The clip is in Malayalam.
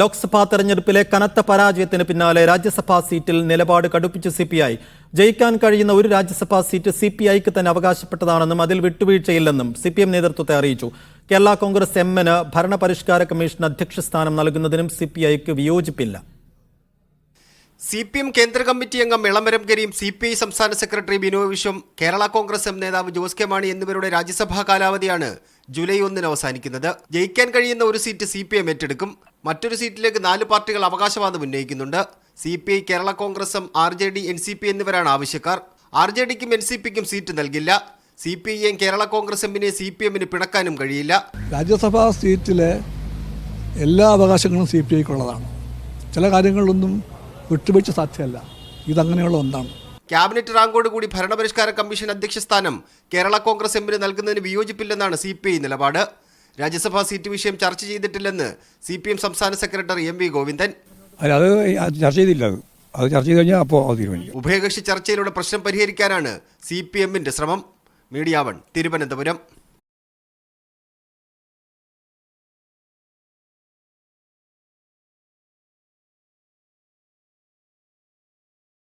ലോക്സഭാ തെരഞ്ഞെടുപ്പിലെ കനത്ത പരാജയത്തിന് പിന്നാലെ രാജ്യസഭാ സീറ്റിൽ നിലപാട് കടുപ്പിച്ച് സിപിഐ. ജയിക്കാൻ കഴിയുന്ന ഒരു രാജ്യസഭാ സീറ്റ് സിപിഐക്ക് തന്നെ അവകാശപ്പെട്ടതാണെന്നും അതിൽ വിട്ടുവീഴ്ചയില്ലെന്നും സിപിഎം നേതൃത്വത്തെ അറിയിച്ചു. കേരള കോൺഗ്രസ് എമ്മിന് ഭരണപരിഷ്കാര കമ്മീഷൻ അധ്യക്ഷ സ്ഥാനം നൽകുന്നതിനും സിപിഐക്ക് വിയോജിപ്പില്ല. സിപിഎം കേന്ദ്ര കമ്മിറ്റി അംഗം ഇളമരം കരീം, സിപിഐ സംസ്ഥാന സെക്രട്ടറി ബിനോയ് വിശ്വം, കേരള കോൺഗ്രസ് എം നേതാവ് ജോസ് കെ മാണി എന്നിവരുടെ രാജ്യസഭാ കാലാവധിയാണ് ജൂലൈ 1 അവസാനിക്കുന്നത്. ജയിക്കാൻ കഴിയുന്ന ഒരു സീറ്റ് സിപിഎം ഏറ്റെടുക്കും. മറ്റൊരു സീറ്റിലേക്ക് 4 പാർട്ടികൾ അവകാശവാദം ഉന്നയിക്കുന്നുണ്ട്. സിപിഐ, കേരള കോൺഗ്രസും RJD, NCP എന്നിവരാണ് ആവശ്യക്കാർ. RJDക്കും NCPക്കും സീറ്റ് നൽകില്ല. സിപിഐയെയും കേരള കോൺഗ്രസ് എമ്മിനെ സിപിഎമ്മിന് പിണക്കാനും കഴിയില്ല. രാജ്യസഭാ സീറ്റിലെ എല്ലാ അവകാശങ്ങളും സിപിഐക്കുള്ളതാണ്. ചില കാര്യങ്ങളിലൊന്നും വിട്ടുവീഴ്ച സാധ്യമല്ല. ഇതങ്ങനെയുള്ള ഒന്നാണ്. ക്യാബിനറ്റ് റാങ്കോട് കൂടി ഭരണപരിഷ്കാര കമ്മീഷൻ അധ്യക്ഷ സ്ഥാനം കേരള കോൺഗ്രസ് എമ്മിന് നൽകുന്നതിന് വിയോജിപ്പില്ലെന്നാണ് സിപിഐ നിലപാട്. രാജ്യസഭാ സീറ്റ് വിഷയം ചർച്ച ചെയ്തിട്ടില്ലെന്ന് CPM സംസ്ഥാന സെക്രട്ടറി MV ഗോവിന്ദൻ. അത് ചർച്ച ചെയ്തില്ല. അത് ചർച്ച ചെയ്ത് കഴിഞ്ഞാൽ അപ്പോൾ തീരുമാനിക്കും. ഉഭയകക്ഷി ചർച്ചയിലൂടെ പ്രശ്നം പരിഹരിക്കാനാണ് CPMന്റെ ശ്രമം. മീഡിയ 1 തിരുവനന്തപുരം.